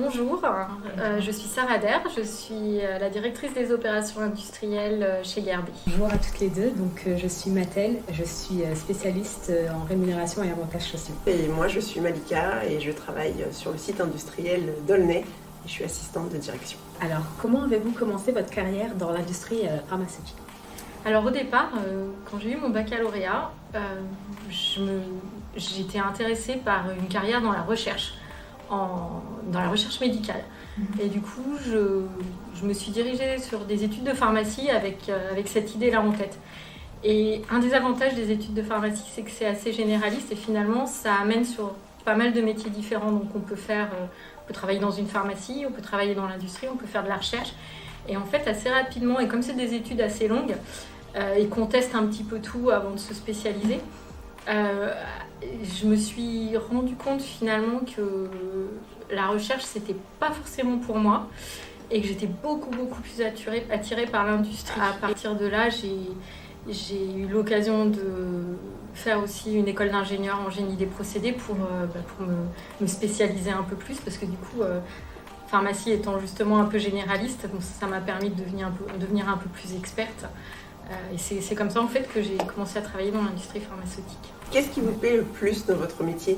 Bonjour, je suis Sarah Der, je suis la directrice des opérations industrielles chez Gerbet. Bonjour à toutes les deux, je suis Mathel, je suis spécialiste en rémunération et avantages sociaux. Et moi je suis Malika et je travaille sur le site industriel d'Aulnay et je suis assistante de direction. Alors, comment avez-vous commencé votre carrière dans l'industrie pharmaceutique ? Alors au départ, quand j'ai eu mon baccalauréat, j'étais intéressée par une carrière dans la recherche. Dans la recherche médicale. Et du coup, je me suis dirigée sur des études de pharmacie avec cette idée-là en tête. Et un des avantages des études de pharmacie, c'est que c'est assez généraliste et finalement, ça amène sur pas mal de métiers différents. Donc on peut travailler dans une pharmacie, on peut travailler dans l'industrie, on peut faire de la recherche. Et en fait, assez rapidement, et comme c'est des études assez longues, et qu'on teste un petit peu tout avant de se spécialiser, je me suis rendu compte finalement que la recherche c'était pas forcément pour moi et que j'étais beaucoup plus attirée par l'industrie. À partir de là, j'ai eu l'occasion de faire aussi une école d'ingénieur en génie des procédés pour me spécialiser un peu plus parce que du coup, pharmacie étant justement un peu généraliste, donc ça m'a permis de devenir un peu plus experte. Et c'est comme ça en fait que j'ai commencé à travailler dans l'industrie pharmaceutique. Qu'est-ce qui vous plaît le plus dans votre métier ?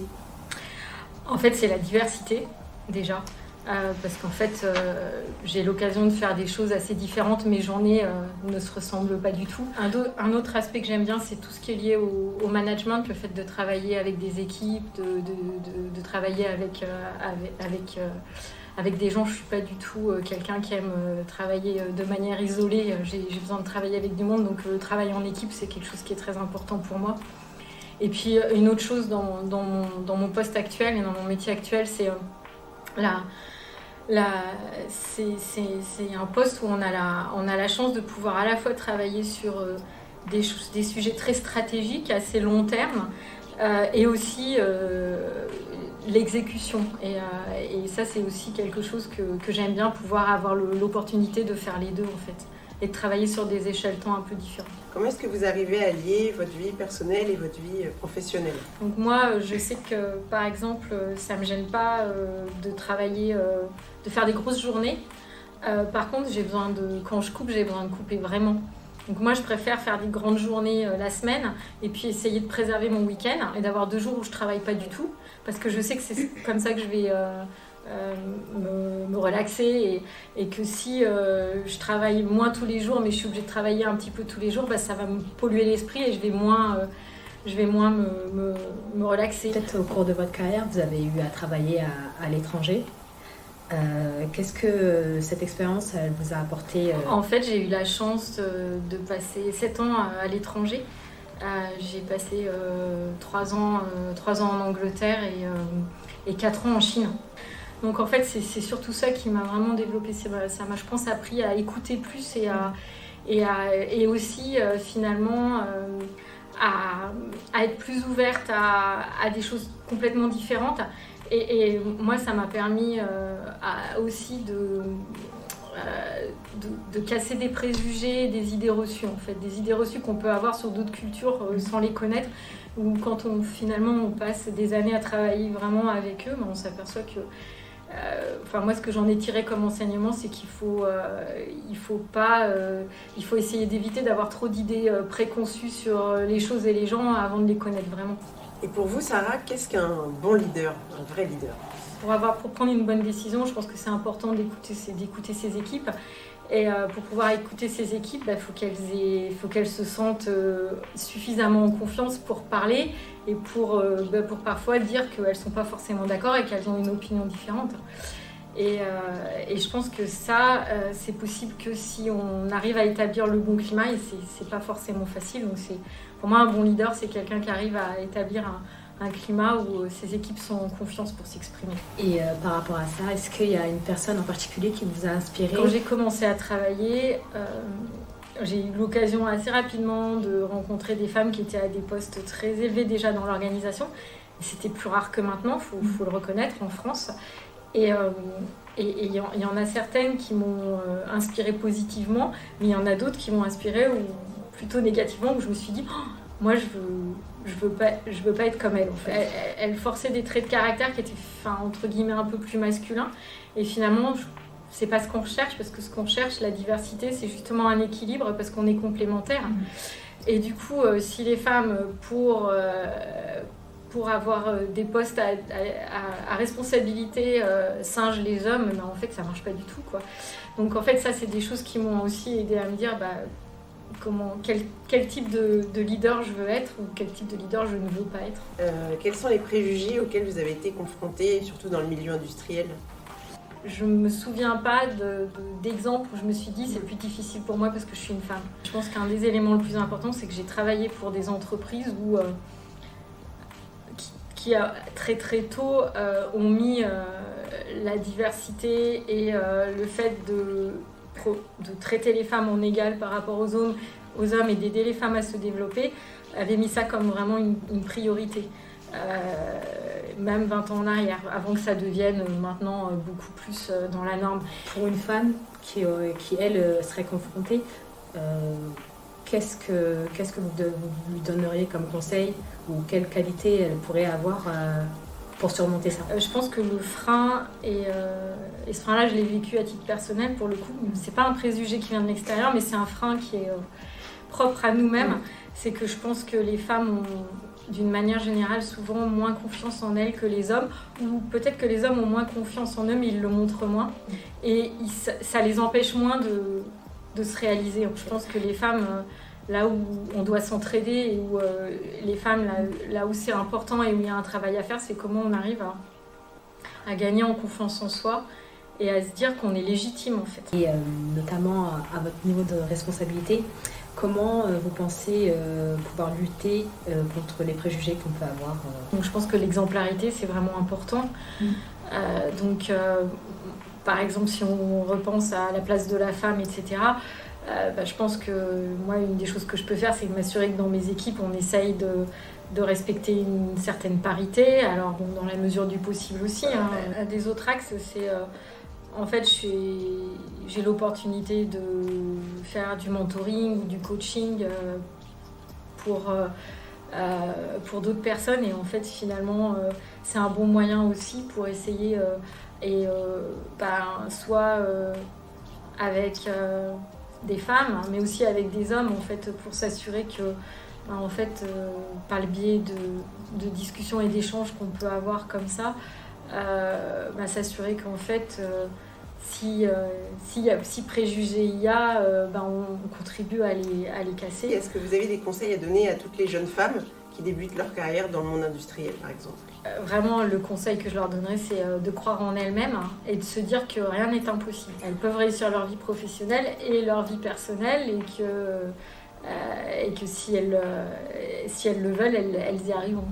En fait, c'est la diversité déjà, parce qu'en fait, j'ai l'occasion de faire des choses assez différentes. Mes journées ne se ressemblent pas du tout. Un autre aspect que j'aime bien, c'est tout ce qui est lié au management, le fait de travailler avec des équipes, de travailler avec des gens. Je ne suis pas du tout quelqu'un qui aime travailler de manière isolée. J'ai besoin de travailler avec du monde, donc le travail en équipe, c'est quelque chose qui est très important pour moi. Et puis une autre chose dans mon poste actuel et dans mon métier actuel, c'est c'est un poste où on a la chance de pouvoir à la fois travailler sur des sujets très stratégiques, assez long terme, et aussi l'exécution. Et ça, c'est aussi quelque chose que j'aime bien, pouvoir avoir l'opportunité de faire les deux en fait, et de travailler sur des échelles temps un peu différentes. Comment est-ce que vous arrivez à lier votre vie personnelle et votre vie professionnelle ? Donc moi, je sais que par exemple, ça ne me gêne pas de travailler, de faire des grosses journées. Par contre, quand je coupe, j'ai besoin de couper vraiment. Donc moi, je préfère faire des grandes journées la semaine et puis essayer de préserver mon week-end et d'avoir 2 jours où je ne travaille pas du tout. Parce que je sais que c'est comme ça que je vais me relaxer et que si je travaille moins tous les jours mais je suis obligée de travailler un petit peu tous les jours, ça va me polluer l'esprit et je vais moins me relaxer. Peut-être au cours de votre carrière, vous avez eu à travailler à l'étranger. Qu'est-ce que cette expérience elle vous a apporté En fait, j'ai eu la chance de passer 7 ans à l'étranger. J'ai passé 3 ans en Angleterre et 4 ans en Chine. Donc en fait, c'est surtout ça qui m'a vraiment développé. Ça m'a, je pense, appris à écouter plus et aussi finalement à être plus ouverte à des choses complètement différentes. Et moi, ça m'a permis aussi de casser des préjugés, des idées reçues en fait, des idées reçues qu'on peut avoir sur d'autres cultures sans les connaître, ou quand on passe des années à travailler vraiment avec eux, on s'aperçoit que moi ce que j'en ai tiré comme enseignement, c'est qu'il faut essayer d'éviter d'avoir trop d'idées préconçues sur les choses et les gens avant de les connaître vraiment. Et pour vous, Sarah, qu'est-ce qu'un bon leader, un vrai leader ? Pour prendre une bonne décision, je pense que c'est important d'écouter ses équipes. Et pour pouvoir écouter ces équipes, faut qu'elles se sentent suffisamment en confiance pour parler et pour parfois dire qu'elles ne sont pas forcément d'accord et qu'elles ont une opinion différente. Et je pense que ça, c'est possible que si on arrive à établir le bon climat, et c'est pas forcément facile. Donc pour moi, un bon leader, c'est quelqu'un qui arrive à établir un climat où ses équipes sont en confiance pour s'exprimer. Et par rapport à ça, est-ce qu'il y a une personne en particulier qui vous a inspiré ? Quand j'ai commencé à travailler, j'ai eu l'occasion assez rapidement de rencontrer des femmes qui étaient à des postes très élevés déjà dans l'organisation. Et c'était plus rare que maintenant, faut le reconnaître, en France. Et il y en a certaines qui m'ont inspirée positivement, mais il y en a d'autres qui m'ont inspirée plutôt négativement, où je me suis dit moi je veux pas être comme elle en fait. Elle forçait des traits de caractère qui étaient entre guillemets un peu plus masculins, et finalement c'est pas ce qu'on recherche, parce que ce qu'on cherche, la diversité, c'est justement un équilibre, parce qu'on est complémentaires. Et du coup, si les femmes, pour avoir des postes à responsabilité, singent les hommes, ben, en fait, ça marche pas du tout, quoi. Donc en fait, ça, c'est des choses qui m'ont aussi aidé à me dire quel type de leader je veux être, ou quel type de leader je ne veux pas être. Quels sont les préjugés auxquels vous avez été confrontés, surtout dans le milieu industriel ? Je me souviens pas d'exemple où je me suis dit c'est plus difficile pour moi parce que je suis une femme. Je pense qu'un des éléments le plus important, c'est que j'ai travaillé pour des entreprises qui très très tôt ont mis la diversité et le fait de traiter les femmes en égal par rapport aux hommes et d'aider les femmes à se développer, avaient mis ça comme vraiment une priorité. Même 20 ans en arrière, avant que ça devienne maintenant beaucoup plus dans la norme. Pour une femme qui elle, serait confrontée, qu'est-ce que vous lui donneriez comme conseil, ou quelle qualité elle pourrait avoir pour surmonter ça ? Je pense que le frein, et ce frein-là, je l'ai vécu à titre personnel pour le coup, c'est pas un préjugé qui vient de l'extérieur, mais c'est un frein qui est propre à nous-mêmes. C'est que je pense que les femmes ont, d'une manière générale, souvent moins confiance en elles que les hommes, ou peut-être que les hommes ont moins confiance en eux, mais ils le montrent moins, et ça les empêche moins de se réaliser. Je pense que les femmes, là où on doit s'entraider, et où les femmes, là où c'est important et où il y a un travail à faire, c'est comment on arrive à gagner en confiance en soi et à se dire qu'on est légitime en fait. Et notamment à votre niveau de responsabilité, comment vous pensez pouvoir lutter contre les préjugés qu'on peut avoir Donc je pense que l'exemplarité, c'est vraiment important. Par exemple, si on repense à la place de la femme, etc., je pense que moi, une des choses que je peux faire, c'est de m'assurer que dans mes équipes, on essaye de respecter une certaine parité. Alors, bon, dans la mesure du possible aussi. Un des autres axes, c'est... en fait, j'ai l'opportunité de faire du mentoring ou du coaching pour d'autres personnes. Et en fait, finalement, c'est un bon moyen aussi pour essayer... soit avec des femmes, mais aussi avec des hommes, en fait, pour s'assurer que, par le biais de discussions et d'échanges qu'on peut avoir comme ça, s'assurer qu'en fait, si préjugés il y a, on contribue à les casser. Est-ce que vous avez des conseils à donner à toutes les jeunes femmes qui débutent leur carrière dans le monde industriel, par exemple ? Vraiment, le conseil que je leur donnerais, c'est de croire en elles-mêmes et de se dire que rien n'est impossible. Elles peuvent réussir leur vie professionnelle et leur vie personnelle, et que si elles le veulent, elles y arriveront.